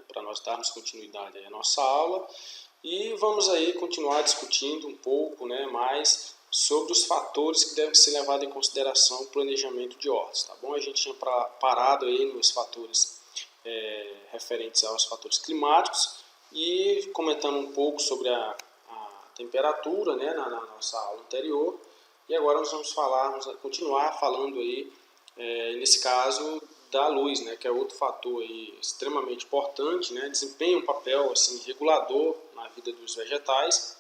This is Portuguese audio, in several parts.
para nós darmos continuidade à nossa aula e vamos aí continuar discutindo um pouco, né, mais sobre os fatores que devem ser levados em consideração no planejamento de hortas, tá bom? A gente tinha parado aí nos fatores referentes aos fatores climáticos e comentando um pouco sobre a temperatura, né, na nossa aula anterior, e agora nós vamos continuar falando aí, nesse caso, da luz, né, que é outro fator aí extremamente importante, né, desempenha um papel assim, regulador na vida dos vegetais,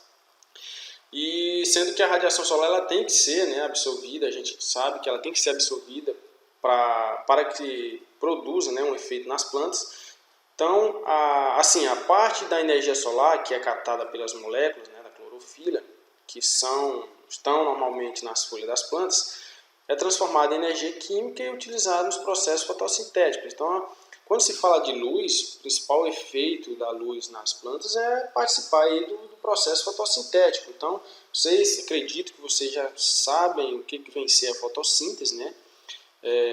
e sendo que a radiação solar ela tem que ser, né, absorvida, a gente sabe que ela tem que ser absorvida para que produza, né, um efeito nas plantas. Então, a parte da energia solar que é captada pelas moléculas, né, da clorofila, que estão normalmente nas folhas das plantas, é transformada em energia química e utilizada nos processos fotossintéticos. Então, quando se fala de luz, o principal efeito da luz nas plantas é participar aí do processo fotossintético. Então, acredito que vocês já sabem o que vem ser a fotossíntese, né?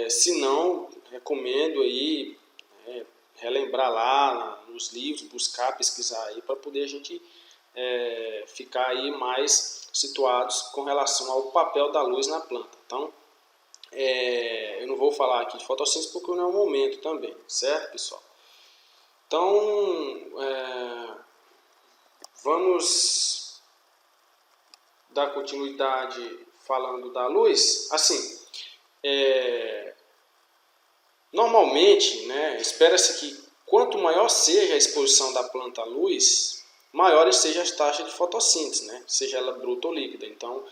Se não, recomendo aí relembrar lá nos livros, buscar, pesquisar aí para poder a gente ficar aí mais situados com relação ao papel da luz na planta. Então, eu não vou falar aqui de fotossíntese porque não é o momento também, certo, pessoal? Então, vamos dar continuidade falando da luz. Assim, normalmente, né, espera-se que quanto maior seja a exposição da planta à luz, maiores sejam as taxas de fotossíntese, né, seja ela bruta ou líquida. Então,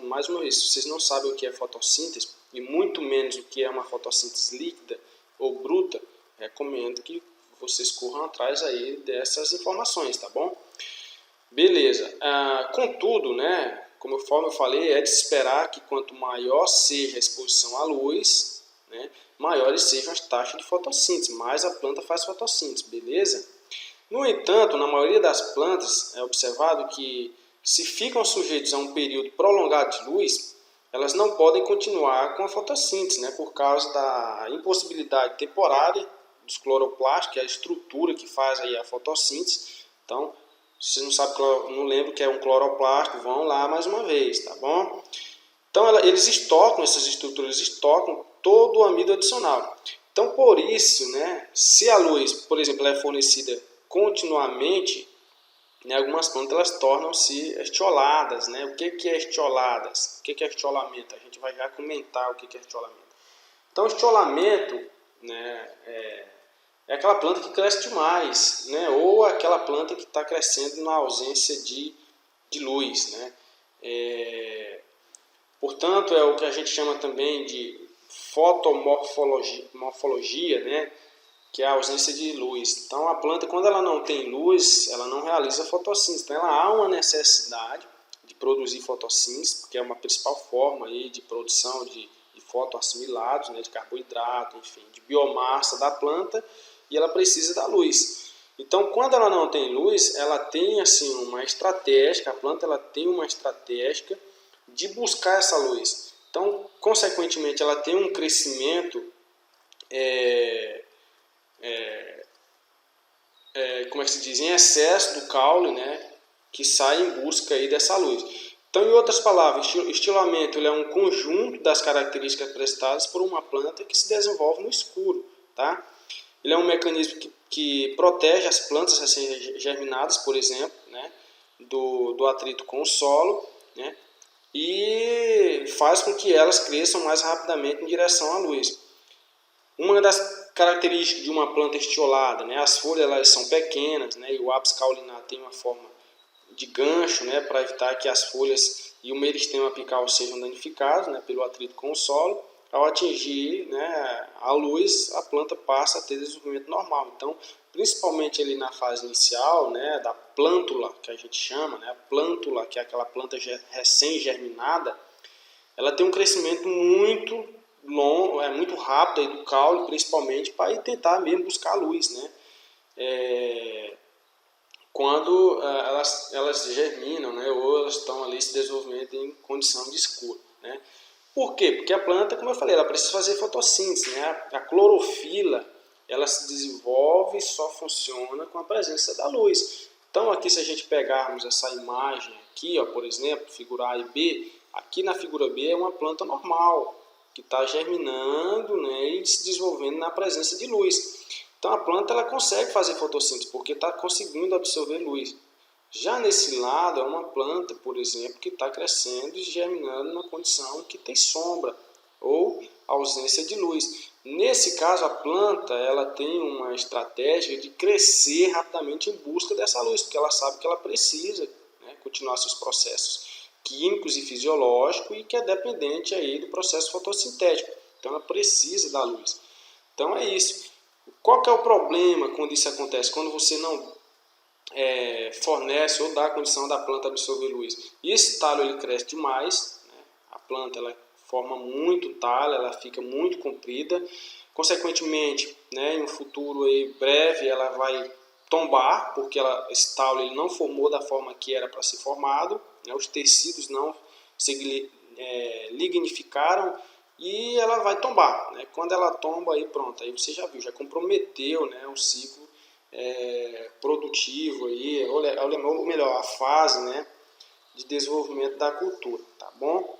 mais uma vez, se vocês não sabem o que é fotossíntese, e muito menos o que é uma fotossíntese líquida ou bruta, recomendo que vocês corram atrás aí dessas informações, tá bom? Beleza. Contudo, né, conforme eu falei, é de se esperar que quanto maior seja a exposição à luz, né, maiores sejam as taxas de fotossíntese, mais a planta faz fotossíntese, beleza? No entanto, na maioria das plantas é observado que se ficam sujeitos a um período prolongado de luz, elas não podem continuar com a fotossíntese, né, por causa da impossibilidade temporária dos cloroplastos, que é a estrutura que faz aí a fotossíntese. Então, se vocês não sabem, não lembram o que é um cloroplasto, vão lá mais uma vez, tá bom? Então, eles estocam, essas estruturas estocam todo o amido adicional. Então, por isso, né, se a luz, por exemplo, ela é fornecida continuamente, né, algumas plantas elas tornam-se estioladas, né? O que é estioladas? O que é estiolamento? A gente vai já comentar o que é estiolamento. Então, estiolamento, né, é aquela planta que cresce demais, né? Ou aquela planta que está crescendo na ausência de luz, né? Portanto, é o que a gente chama também de fotomorfologia, né? Que é a ausência de luz. Então, a planta, quando ela não tem luz, ela não realiza fotossíntese. Então, ela há uma necessidade de produzir fotossíntese, porque é uma principal forma aí de produção de fotoassimilados, né, de carboidrato, enfim, de biomassa da planta, e ela precisa da luz. Então, quando ela não tem luz, ela tem assim uma estratégia, a planta ela tem uma estratégia de buscar essa luz. Então, consequentemente, ela tem um crescimento como é que se diz, em excesso do caule, né, que sai em busca aí dessa luz. Então, em outras palavras, estilamento ele é um conjunto das características prestadas por uma planta que se desenvolve no escuro, tá? Ele é um mecanismo que protege as plantas recém-germinadas, por exemplo, né, do atrito com o solo, né, e faz com que elas cresçam mais rapidamente em direção à luz. Uma das características de uma planta estiolada, né, as folhas elas são pequenas, né, e o ápice caulinar tem uma forma de gancho, né, para evitar que as folhas e o meristema apical sejam danificados, né, pelo atrito com o solo. Ao atingir, né, a luz, a planta passa a ter desenvolvimento normal. Então, principalmente ali na fase inicial, né, da plântula, que a gente chama, né, a plântula, que é aquela planta recém-germinada, ela tem um crescimento muito longo, muito rápido aí do caule, principalmente para ir tentar mesmo buscar a luz, né? Quando elas germinam, né, ou elas estão ali se desenvolvendo em condição de escuro, né? Por quê? Porque a planta, como eu falei, ela precisa fazer fotossíntese, né? A clorofila, ela se desenvolve e só funciona com a presença da luz. Então aqui, se a gente pegarmos essa imagem aqui, ó, por exemplo, figura A e B, aqui na figura B é uma planta normal, que está germinando, né, e se desenvolvendo na presença de luz. Então a planta ela consegue fazer fotossíntese, porque está conseguindo absorver luz. Já nesse lado é uma planta, por exemplo, que está crescendo e germinando na condição que tem sombra ou ausência de luz. Nesse caso, a planta ela tem uma estratégia de crescer rapidamente em busca dessa luz, porque ela sabe que ela precisa, né, continuar seus processos químicos e fisiológicos e que é dependente aí do processo fotossintético. Então ela precisa da luz. Então é isso. Qual que é o problema quando isso acontece? Quando você não fornece ou dá a condição da planta absorver luz. E esse talo ele cresce demais, né? A planta ela forma muito talo, ela fica muito comprida. Consequentemente, né, em um futuro aí breve, ela vai tombar, porque esse talo ele não formou da forma que era para ser formado, né? Os tecidos não se lignificaram e ela vai tombar, né? Quando ela tomba, aí pronto, aí você já viu, já comprometeu, né, o ciclo produtivo aí, ou melhor, a fase, né, de desenvolvimento da cultura, tá bom?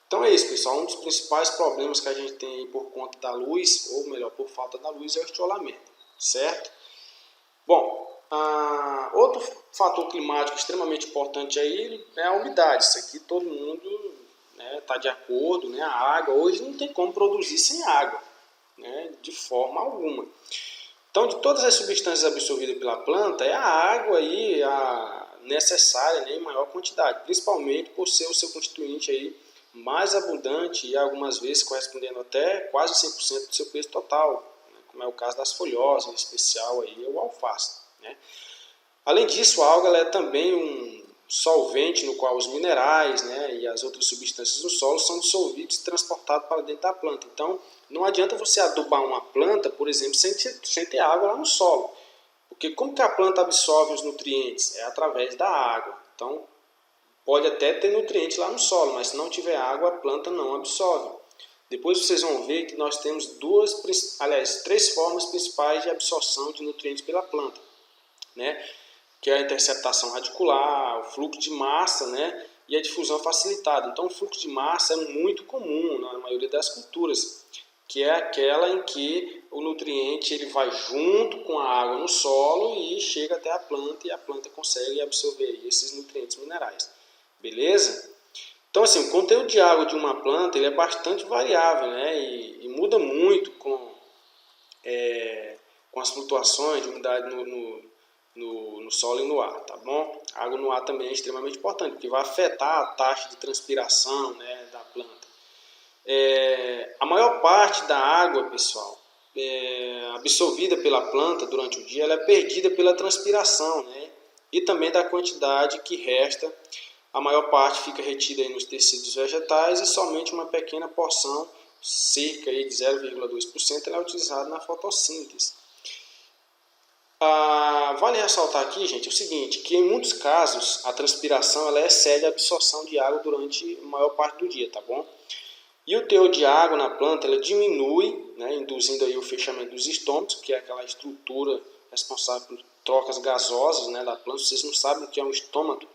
Então é isso, pessoal. Um dos principais problemas que a gente tem aí por conta da luz, ou melhor, por falta da luz, é o estiolamento, certo? Bom, outro fator climático extremamente importante aí é a umidade. Isso aqui todo mundo está de acordo, né? A água, hoje não tem como produzir sem água, né? De forma alguma. Então, de todas as substâncias absorvidas pela planta, é a água aí a necessária, né, em maior quantidade, principalmente por ser o seu constituinte aí mais abundante e algumas vezes correspondendo até quase 100% do seu peso total, né, como é o caso das folhosas, em especial aí o alface, né. Além disso, a alga ela é também um solvente no qual os minerais, né, e as outras substâncias do solo são dissolvidos e transportados para dentro da planta. Então, não adianta você adubar uma planta, por exemplo, sem ter água lá no solo. Porque como que a planta absorve os nutrientes? É através da água. Então, pode até ter nutrientes lá no solo, mas se não tiver água, a planta não absorve. Depois vocês vão ver que nós temos três formas principais de absorção de nutrientes pela planta, né? Que é a interceptação radicular, o fluxo de massa, né, e a difusão facilitada. Então, o fluxo de massa é muito comum na maioria das culturas, que é aquela em que o nutriente ele vai junto com a água no solo e chega até a planta e a planta consegue absorver esses nutrientes minerais. Beleza? Então, assim, o conteúdo de água de uma planta ele é bastante variável, né, e muda muito com as flutuações de umidade no solo e no ar, tá bom? A água no ar também é extremamente importante, porque vai afetar a taxa de transpiração, né, da planta. A maior parte da água, pessoal, absorvida pela planta durante o dia, ela é perdida pela transpiração, né, e também da quantidade que resta. A maior parte fica retida aí nos tecidos vegetais e somente uma pequena porção, cerca aí de 0,2%, ela é utilizada na fotossíntese. Vale ressaltar aqui, gente, o seguinte, que em muitos casos a transpiração ela excede a absorção de água durante a maior parte do dia, tá bom? E o teor de água na planta ela diminui, né, induzindo aí o fechamento dos estômatos, que é aquela estrutura responsável por trocas gasosas, né, da planta. Vocês não sabem o que é um estômato?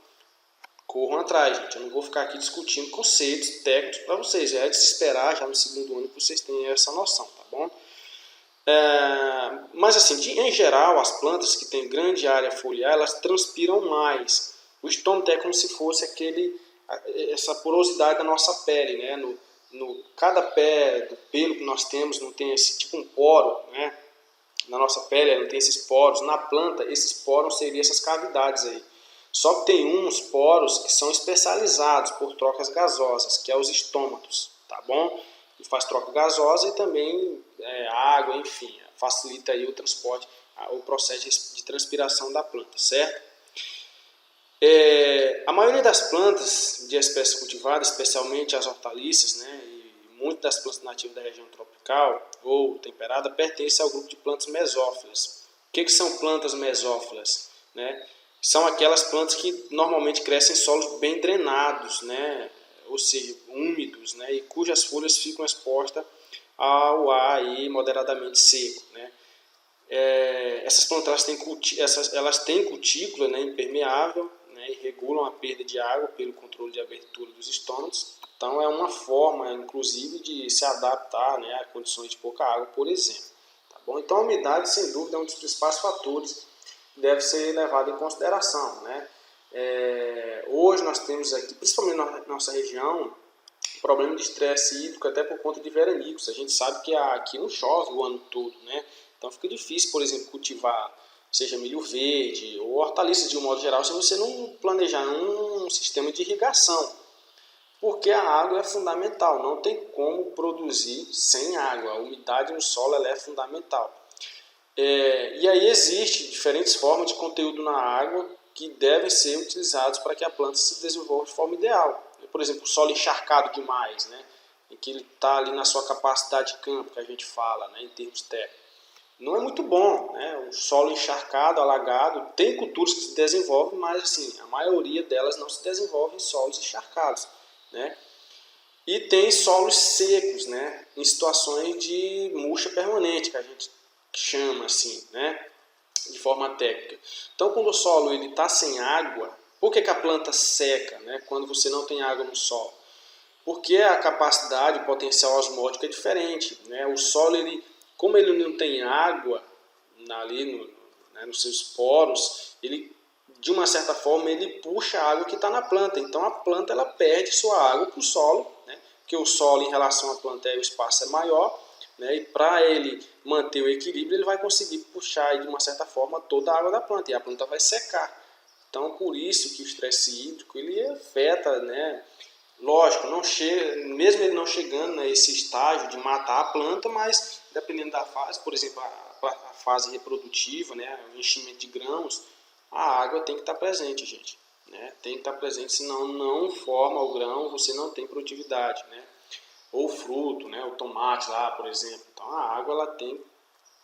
Corram atrás, gente. Eu não vou ficar aqui discutindo conceitos técnicos para vocês. Já é de se esperar, já no segundo ano, que vocês tenham essa noção, tá bom? Mas assim, em geral, as plantas que têm grande área foliar, elas transpiram mais. O estômago é como se fosse essa porosidade da nossa pele, né? Cada pé do pelo que nós temos não tem esse tipo um poro, né? Na nossa pele não tem esses poros. Na planta, esses poros seriam essas cavidades aí. Só que tem uns poros que são especializados por trocas gasosas, que é os estômatos, tá bom? E faz troca gasosa e também água, enfim, facilita aí o transporte, o processo de transpiração da planta, certo? A maioria das plantas de espécies cultivadas, especialmente as hortaliças, né, e muitas das plantas nativas da região tropical ou temperada, pertencem ao grupo de plantas mesófilas. O que são plantas mesófilas? Né? São aquelas plantas que normalmente crescem em solos bem drenados, né, ou seja, úmidos, né, e cujas folhas ficam expostas ao ar aí moderadamente seco, né? Essas plantas elas têm cutícula, né, impermeável, né, e regulam a perda de água pelo controle de abertura dos estômagos. Então é uma forma, inclusive, de se adaptar, né, a condições de pouca água, por exemplo. Tá bom? Então a umidade, sem dúvida, é um dos principais fatores que deve ser levado em consideração, né? Hoje nós temos aqui, principalmente na nossa região, problema de estresse hídrico até por conta de veranicos. A gente sabe que aqui não chove o ano todo, né? Então fica difícil, por exemplo, cultivar, seja milho verde ou hortaliças de um modo geral, se você não planejar um sistema de irrigação. Porque a água é fundamental, não tem como produzir sem água. A umidade no solo ela é fundamental. E aí existem diferentes formas de conteúdo na água que devem ser utilizados para que a planta se desenvolva de forma ideal. Por exemplo, o solo encharcado demais, né? Em que ele está ali na sua capacidade de campo, que a gente fala, né, em termos técnicos. Não é muito bom, né? O solo encharcado, alagado, tem culturas que se desenvolvem, mas assim, a maioria delas não se desenvolve em solos encharcados, né? E tem solos secos, né? Em situações de murcha permanente, que a gente chama assim, né? De forma técnica. Então, quando o solo está sem água, por que a planta seca, né? Quando você não tem água no solo? Porque a capacidade, o potencial osmótico é diferente, né? O solo, como ele não tem água ali nos seus poros, ele, de uma certa forma, ele puxa a água que está na planta. Então a planta ela perde sua água para o solo, né? Porque o solo em relação à planta o espaço é maior, né? E para ele manter o equilíbrio, ele vai conseguir puxar de uma certa forma toda a água da planta e a planta vai secar. Então por isso que o estresse hídrico ele afeta, né? Lógico, não chega, mesmo ele não chegando nesse estágio de matar a planta, mas dependendo da fase, por exemplo, a fase reprodutiva, né, o enchimento de grãos, a água tem que estar presente, gente. Né? Tem que estar presente, senão não forma o grão, você não tem produtividade. Né? Ou o fruto, né, o tomate lá, por exemplo. Então a água ela tem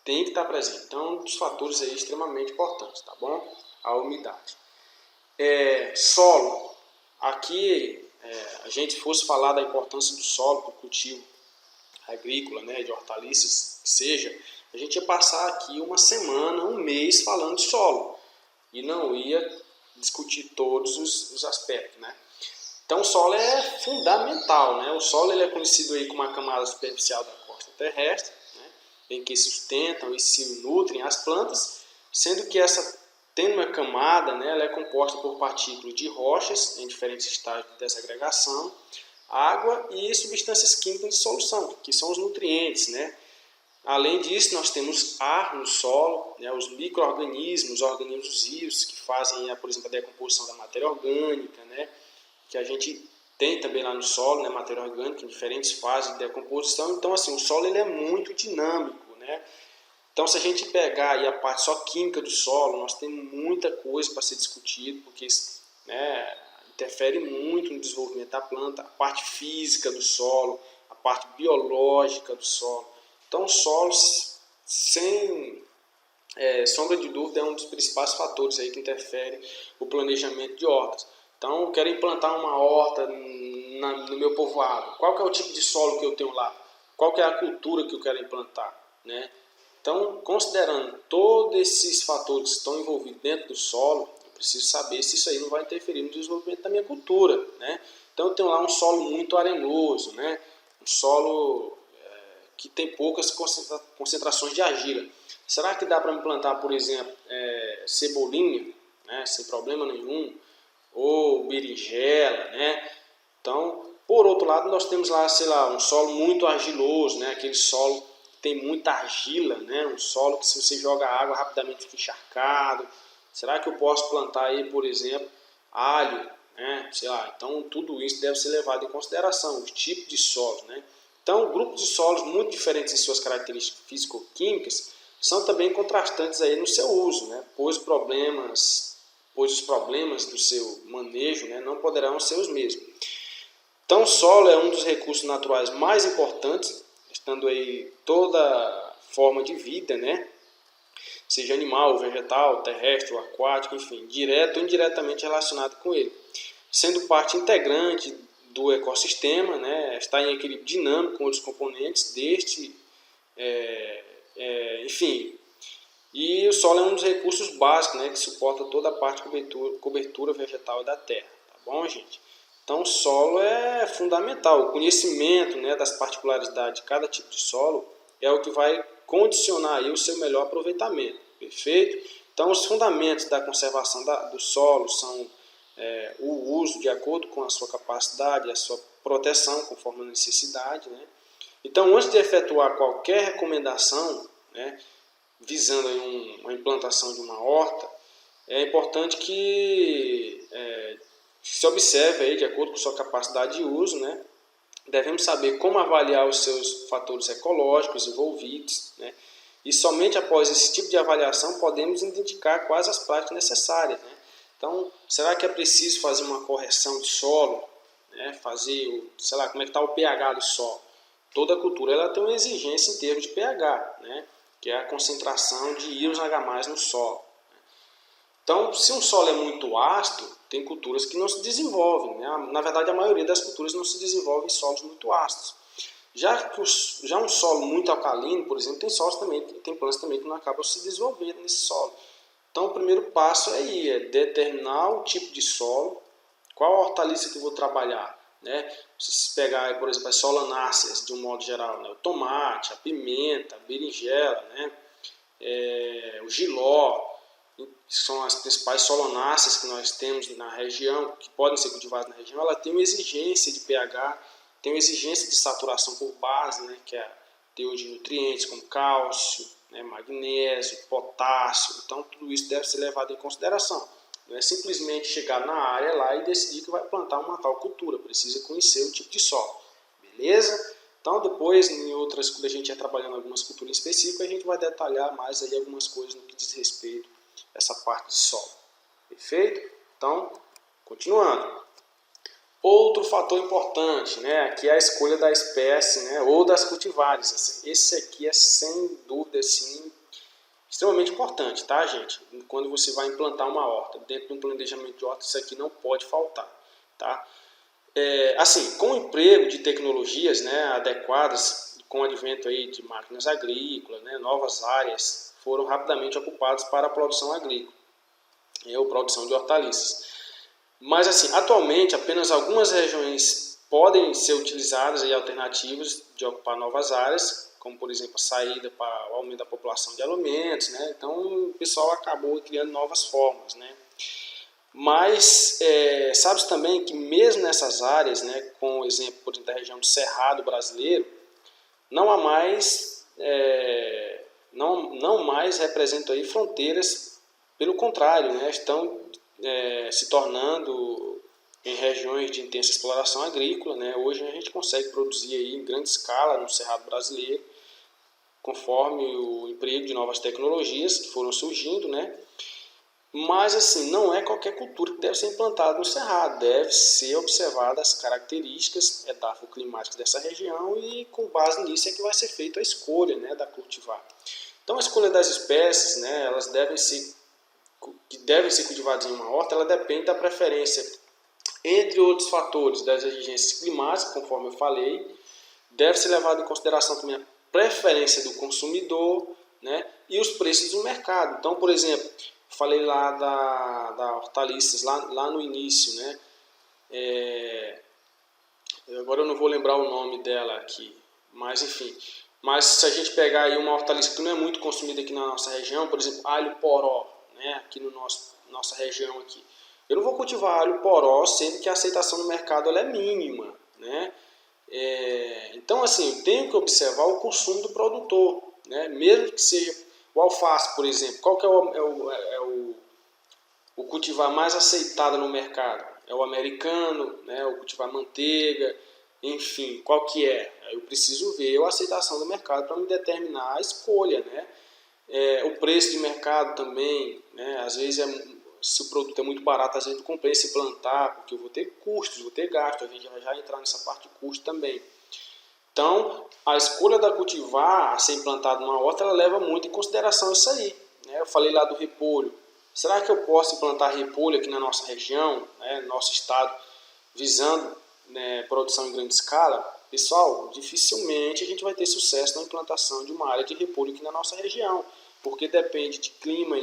que estar presente. Então um dos fatores aí extremamente importantes, tá bom? A umidade. Solo. Aqui a gente fosse falar da importância do solo para o cultivo agrícola, né, de hortaliças, que seja, a gente ia passar aqui uma semana, um mês falando de solo e não ia discutir todos os aspectos, né? Então o solo é fundamental, né? O solo ele é conhecido aí como a camada superficial da crosta terrestre, né, em que sustentam e se nutrem as plantas, sendo que essa tendo uma camada, né, ela é composta por partículas de rochas em diferentes estágios de desagregação, água e substâncias químicas de solução, que são os nutrientes. Né? Além disso, nós temos ar no solo, né, os micro-organismos, os organismos vivos que fazem, por exemplo, a decomposição da matéria orgânica, né, que a gente tem também lá no solo, né, matéria orgânica em diferentes fases de decomposição. Então, assim, o solo ele é muito dinâmico, né? Então, se a gente pegar aí a parte só química do solo, nós temos muita coisa para ser discutido, porque, né, interfere muito no desenvolvimento da planta, a parte física do solo, a parte biológica do solo. Então, o solo, sem sombra de dúvida, é um dos principais fatores aí que interfere no planejamento de hortas. Então, eu quero implantar uma horta no meu povoado. Qual que é o tipo de solo que eu tenho lá? Qual que é a cultura que eu quero implantar? Né? Então, considerando todos esses fatores que estão envolvidos dentro do solo, eu preciso saber se isso aí não vai interferir no desenvolvimento da minha cultura. Né? Então, eu tenho lá um solo muito arenoso, né? Um solo que tem poucas concentrações de argila. Será que dá para me plantar, por exemplo, cebolinha, né? Sem problema nenhum? Ou berinjela, né? Então, por outro lado, nós temos lá, sei lá, um solo muito argiloso, né? Aquele solo tem muita argila, né? Um solo que se você joga água rapidamente fica encharcado. Será que eu posso plantar aí, por exemplo, alho, né? Sei lá. Então tudo isso deve ser levado em consideração, os tipos de solos, né? Então grupos de solos muito diferentes em suas características físico-químicas são também contrastantes aí no seu uso, né? Pois os problemas do seu manejo, né, não poderão ser os mesmos. Então o solo é um dos recursos naturais mais importantes, estando aí toda forma de vida, né? Seja animal, vegetal, terrestre ou aquático, enfim, direto ou indiretamente relacionado com ele, sendo parte integrante do ecossistema, né? Está em equilíbrio dinâmico com outros componentes deste, enfim. E o solo é um dos recursos básicos, né, que suporta toda a parte de cobertura vegetal da terra, tá bom, gente? Então o solo é fundamental, o conhecimento, né, das particularidades de cada tipo de solo é o que vai condicionar aí o seu melhor aproveitamento, perfeito? Então os fundamentos da conservação do solo são o uso de acordo com a sua capacidade, a sua proteção conforme a necessidade, né? Então antes de efetuar qualquer recomendação, né, visando aí uma implantação de uma horta, é importante que se observe aí, de acordo com sua capacidade de uso, né? Devemos saber como avaliar os seus fatores ecológicos envolvidos, né? E somente após esse tipo de avaliação podemos identificar quais as práticas necessárias, né? Então, será que é preciso fazer uma correção de solo, né? Fazer, sei lá, como é que está o pH do solo? Toda cultura ela tem uma exigência em termos de pH, né? Que é a concentração de íons H+ no solo. Então, se um solo é muito ácido, tem culturas que não se desenvolvem, né? Na verdade, a maioria das culturas não se desenvolve em solos muito ácidos. Já um solo muito alcalino, por exemplo, tem plantas também que não acabam se desenvolvendo nesse solo. Então, o primeiro passo é determinar o tipo de solo, qual a hortaliça que eu vou trabalhar, né? Se pegar, por exemplo, as solanáceas, de um modo geral, né? O tomate, a pimenta, a berinjela, né? O jiló, que são as principais solanáceas que nós temos na região, que podem ser cultivadas na região, ela tem uma exigência de pH, tem uma exigência de saturação por base, né, que é a teor de nutrientes como cálcio, né, magnésio, potássio. Então tudo isso deve ser levado em consideração. Não é simplesmente chegar na área lá e decidir que vai plantar uma tal cultura, precisa conhecer o tipo de solo, beleza? Então depois, quando a gente ia trabalhando algumas culturas específicas, a gente vai detalhar mais aí algumas coisas no que diz respeito a essa parte de solo, perfeito? Então, continuando. Outro fator importante, né, aqui é a escolha da espécie, né, ou das cultivares. Esse aqui é sem dúvida assim, extremamente importante, tá, gente? Quando você vai implantar uma horta, dentro de um planejamento de horta, isso aqui não pode faltar, tá? Assim, com o emprego de tecnologias, né, adequadas, com o advento aí de máquinas agrícolas, né, novas áreas foram rapidamente ocupadas para a produção agrícola, ou produção de hortaliças. Mas assim, atualmente apenas algumas regiões podem ser utilizadas aí alternativas de ocupar novas áreas, como por exemplo a saída para o aumento da população de alimentos, né? Então o pessoal acabou criando novas formas, né? Mas sabe-se também que mesmo nessas áreas, né, com o exemplo por exemplo, da região do Cerrado brasileiro, não há mais, não mais representam aí fronteiras, pelo contrário, né, estão se tornando em regiões de intensa exploração agrícola, né? Hoje a gente consegue produzir aí em grande escala no Cerrado brasileiro, conforme o emprego de novas tecnologias que foram surgindo, né? Mas assim, não é qualquer cultura que deve ser implantada no Cerrado, deve ser observada as características edafoclimáticas dessa região e com base nisso é que vai ser feita a escolha, né, da cultivar. Então a escolha das espécies, né, elas devem ser cultivadas em uma horta, ela depende da preferência, entre outros fatores, das exigências climáticas, conforme eu falei, deve ser levado em consideração também a preferência do consumidor, né, e os preços do mercado. Então, por exemplo, falei lá da hortaliças, lá no início, né, agora eu não vou lembrar o nome dela aqui, mas enfim. Mas se a gente pegar aí uma hortaliça que não é muito consumida aqui na nossa região, por exemplo, alho poró, né, aqui no nossa região aqui. Eu não vou cultivar alho poró, sendo que a aceitação no mercado ela é mínima, né? Então, assim, eu tenho que observar o consumo do produtor, né? Mesmo que seja o alface, por exemplo. Qual que é o cultivar mais aceitado no mercado? É o americano, né? O cultivar manteiga, enfim, qual que é? Eu preciso ver a aceitação do mercado para me determinar a escolha, né? O preço de mercado também, né? Às vezes, se o produto é muito barato, às vezes não compensa plantar, porque eu vou ter custos, vou ter gastos, a gente vai já entrar nessa parte de custo também. Então, a escolha da cultivar a ser implantado numa horta, ela leva muito em consideração isso aí, né? Eu falei lá do repolho. Será que eu posso implantar repolho aqui na nossa região, né, no nosso estado, visando né, produção em grande escala, pessoal, dificilmente a gente vai ter sucesso na implantação de uma área de repolho aqui na nossa região, porque depende de clima,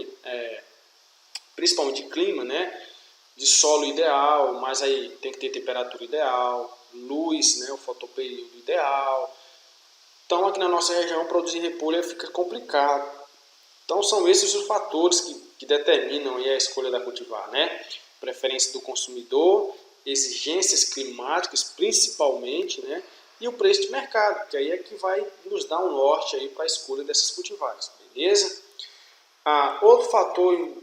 principalmente de clima, né, de solo ideal, mas aí tem que ter temperatura ideal, luz, né, o fotoperíodo ideal. Então aqui na nossa região produzir repolho fica complicado. Então são esses os fatores que determinam aí a escolha da cultivar, né? Preferência do consumidor, exigências climáticas principalmente, né? E o preço de mercado, que aí é que vai nos dar um norte aí para a escolha dessas cultivares, beleza? Outro fator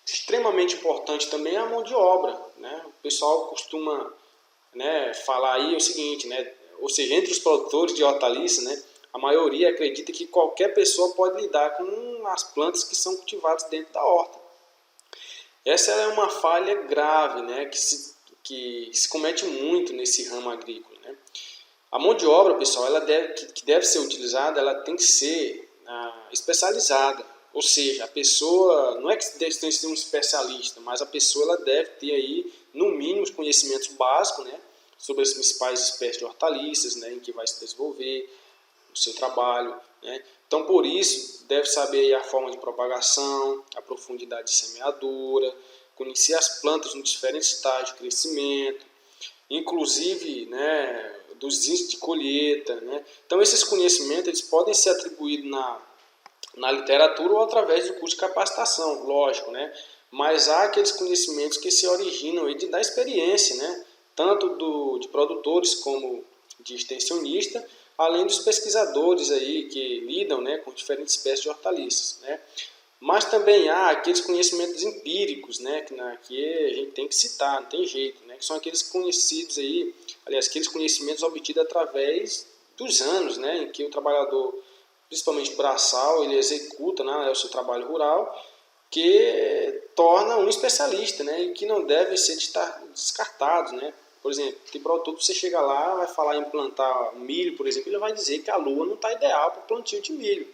extremamente importante também é a mão de obra, né? O pessoal costuma, né, falar aí o seguinte, né? Ou seja, entre os produtores de hortaliças, né, a maioria acredita que qualquer pessoa pode lidar com as plantas que são cultivadas dentro da horta. Essa é uma falha grave, né, que se comete muito nesse ramo agrícola, né? A mão de obra, pessoal, que deve ser utilizada, ela tem que ser especializada. Ou seja, a pessoa, não é que deve ser um especialista, mas a pessoa ela deve ter aí, no mínimo, os conhecimentos básicos, né, sobre as principais espécies de hortaliças, né, em que vai se desenvolver o seu trabalho, né? Então, por isso, deve saber a forma de propagação, a profundidade de semeadura, conhecer as plantas nos diferentes estágios de crescimento, inclusive, né, dos índices de colheita, né? Então, esses conhecimentos eles podem ser atribuídos na literatura ou através do curso de capacitação, lógico, né? Mas há aqueles conhecimentos que se originam aí da experiência, né? Tanto de produtores como de extensionistas, além dos pesquisadores aí que lidam, né, com diferentes espécies de hortaliças, né? Mas também há aqueles conhecimentos empíricos, né, que a gente tem que citar, não tem jeito, né, que são aqueles conhecidos aí, aliás, aqueles conhecimentos obtidos através dos anos, né, em que o trabalhador, principalmente braçal, ele executa, né, o seu trabalho rural, que torna um especialista, né, e que não deve ser descartado, né. Por exemplo, tem produtor que você chega lá, vai falar em plantar milho, por exemplo, ele vai dizer que a lua não está ideal para o plantio de milho.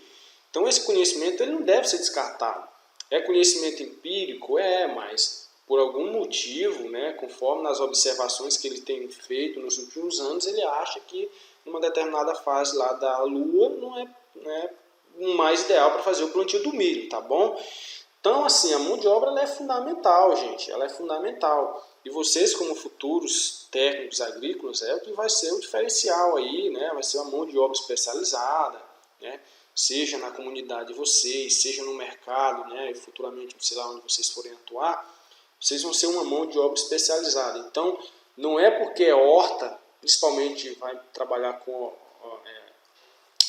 Então esse conhecimento ele não deve ser descartado. É conhecimento empírico? Mas por algum motivo, né, conforme nas observações que ele tem feito nos últimos anos, ele acha que numa determinada fase lá da lua não é o mais ideal para fazer o plantio do milho, tá bom? Então, assim, a mão de obra ela é fundamental, gente, ela é fundamental. E vocês, como futuros técnicos agrícolas, é o que vai ser o diferencial aí, né? Vai ser uma mão de obra especializada, né? Seja na comunidade de vocês, seja no mercado, né? E futuramente, sei lá, onde vocês forem atuar, vocês vão ser uma mão de obra especializada. Então, não é porque é horta, principalmente vai trabalhar com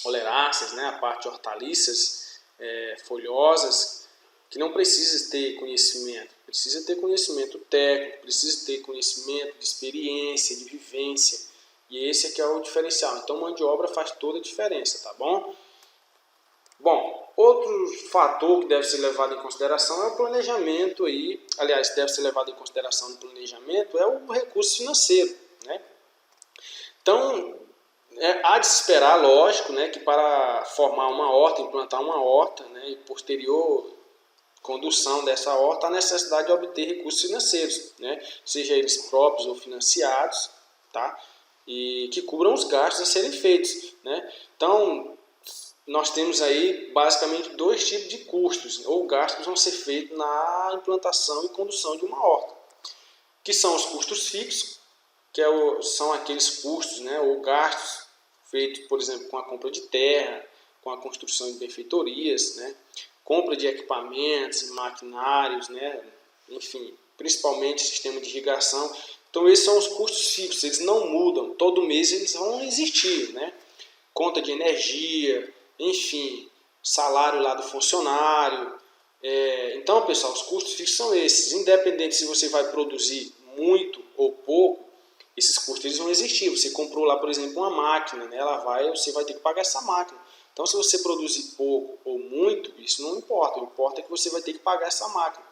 oleracéas, né? A parte de hortaliças folhosas, que não precisa ter conhecimento. Precisa ter conhecimento técnico, precisa ter conhecimento de experiência, de vivência. E esse aqui é o diferencial. Então, mão de obra faz toda a diferença, tá bom? Bom, outro fator que deve ser levado em consideração é o planejamento aí. Aliás, deve ser levado em consideração no planejamento é o recurso financeiro, né? Então, há de se esperar, lógico, né, que para formar uma horta, implantar uma horta, né, e posterior condução dessa horta, há necessidade de obter recursos financeiros, né, seja eles próprios ou financiados, tá, e que cubram os gastos a serem feitos, né. Então, nós temos aí basicamente dois tipos de custos ou gastos que vão ser feitos na implantação e condução de uma horta, que são os custos fixos, que são aqueles custos, né, ou gastos feitos, por exemplo, com a compra de terra, com a construção de benfeitorias, né, compra de equipamentos, maquinários, né, enfim, principalmente sistema de irrigação. Então esses são os custos fixos, eles não mudam, todo mês eles vão existir, né, conta de energia, enfim, salário lá do funcionário. Então, pessoal, os custos fixos são esses, independente se você vai produzir muito ou pouco, esses custos eles vão existir. Você comprou lá, por exemplo, uma máquina, né? Você vai ter que pagar essa máquina. Então, se você produzir pouco ou muito, isso não importa. O que importa é que você vai ter que pagar essa máquina.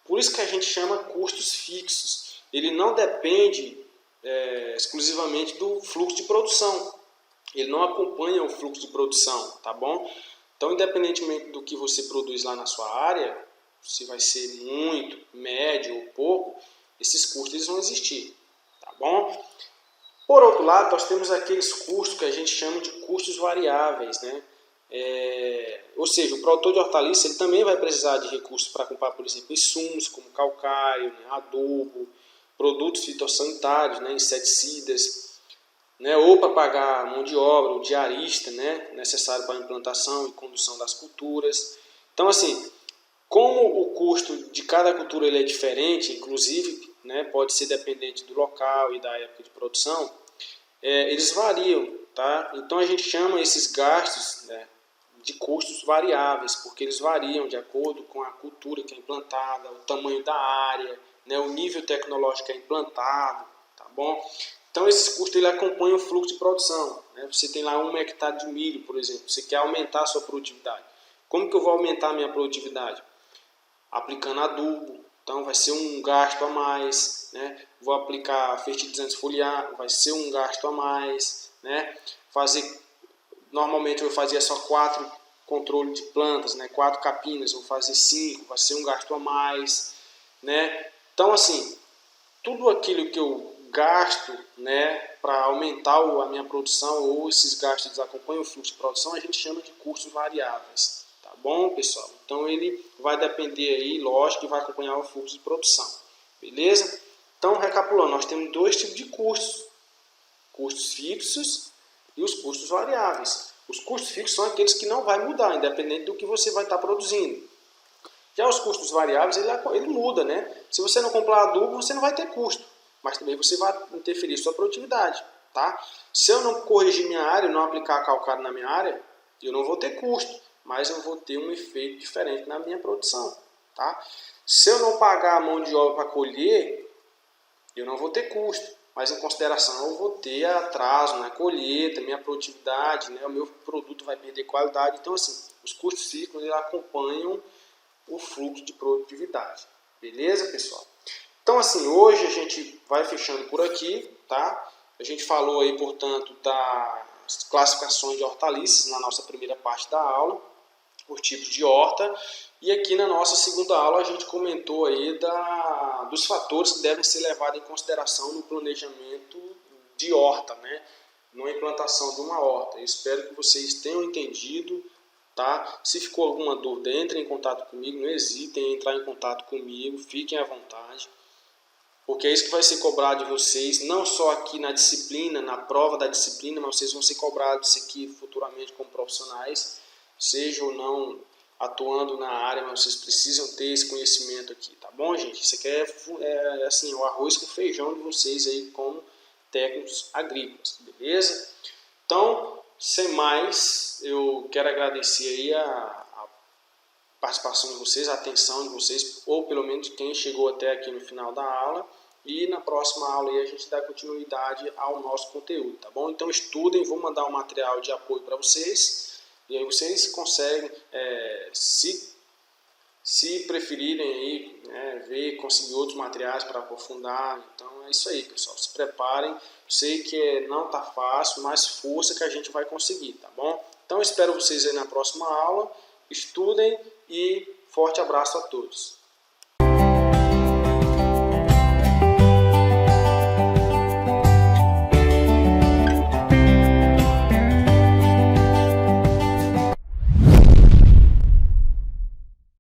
Por isso que a gente chama custos fixos. Ele não depende exclusivamente do fluxo de produção. Ele não acompanha o fluxo de produção, tá bom? Então, independentemente do que você produz lá na sua área, se vai ser muito, médio ou pouco, esses custos eles vão existir. Tá bom? Por outro lado, nós temos aqueles custos que a gente chama de custos variáveis, né? Ou seja, o produtor de hortaliça ele também vai precisar de recursos para comprar, por exemplo, insumos como calcário, né, adubo, produtos fitossanitários, né, inseticidas, né, ou para pagar mão de obra, o diarista, né, necessário para a implantação e condução das culturas. Então, assim, como o custo de cada cultura ele é diferente, inclusive, né, pode ser dependente do local e da época de produção, eles variam, tá? Então a gente chama esses gastos, né, de custos variáveis, porque eles variam de acordo com a cultura que é implantada, o tamanho da área, né, o nível tecnológico que é implantado, tá bom? Então esses custos ele acompanham o fluxo de produção, né? Você tem lá 1 hectare de milho, por exemplo, você quer aumentar a sua produtividade. Como que eu vou aumentar a minha produtividade? Aplicando adubo, então vai ser um gasto a mais, né? Vou aplicar fertilizantes foliar, vai ser um gasto a mais, né? Normalmente eu fazia só 4 controles de plantas, né? 4 capinas, vou fazer 5, vai ser um gasto a mais, né? Então assim, tudo aquilo que eu gasto, né, para aumentar a minha produção ou esses gastos acompanham o fluxo de produção, a gente chama de custos variáveis. Tá bom, pessoal? Então ele vai depender aí, lógico, e vai acompanhar o fluxo de produção. Beleza? Então, recapitulando, nós temos 2 tipos de custos. Custos fixos e os custos variáveis. Os custos fixos são aqueles que não vai mudar, independente do que você vai estar produzindo. Já os custos variáveis, ele muda, né? Se você não comprar adubo, você não vai ter custo, mas também você vai interferir sua produtividade, tá? Se eu não corrigir minha área, não aplicar calcário na minha área, eu não vou ter custo, mas eu vou ter um efeito diferente na minha produção, tá? Se eu não pagar a mão de obra para colher, eu não vou ter custo, mas em consideração eu vou ter atraso na colheita, minha produtividade, né? O meu produto vai perder qualidade. Então, assim, os custos fixos eles acompanham o fluxo de produtividade. Beleza, pessoal? Então, assim, hoje a gente vai fechando por aqui, tá? A gente falou aí, portanto, das classificações de hortaliças na nossa primeira parte da aula, por tipos de horta, e aqui na nossa segunda aula a gente comentou aí dos fatores que devem ser levados em consideração no planejamento de horta, né? Na implantação de uma horta. Eu espero que vocês tenham entendido. Tá? Se ficou alguma dúvida, entrem em contato comigo, não hesitem em entrar em contato comigo, fiquem à vontade, porque é isso que vai ser cobrado de vocês, não só aqui na disciplina, na prova da disciplina, mas vocês vão ser cobrados aqui futuramente como profissionais, seja ou não atuando na área, mas vocês precisam ter esse conhecimento aqui, tá bom, gente? Isso aqui é assim, o arroz com feijão de vocês aí como técnicos agrícolas, beleza? Então, sem mais, eu quero agradecer aí a participação de vocês, a atenção de vocês, ou pelo menos de quem chegou até aqui no final da aula. E na próxima aula aí a gente dá continuidade ao nosso conteúdo, tá bom? Então estudem, vou mandar um material de apoio para vocês. E aí vocês conseguem, se preferirem aí, né, conseguir outros materiais para aprofundar. Então é isso aí, pessoal. Se preparem. Sei que não está fácil, mas força que a gente vai conseguir, tá bom? Então espero vocês aí na próxima aula. Estudem e forte abraço a todos.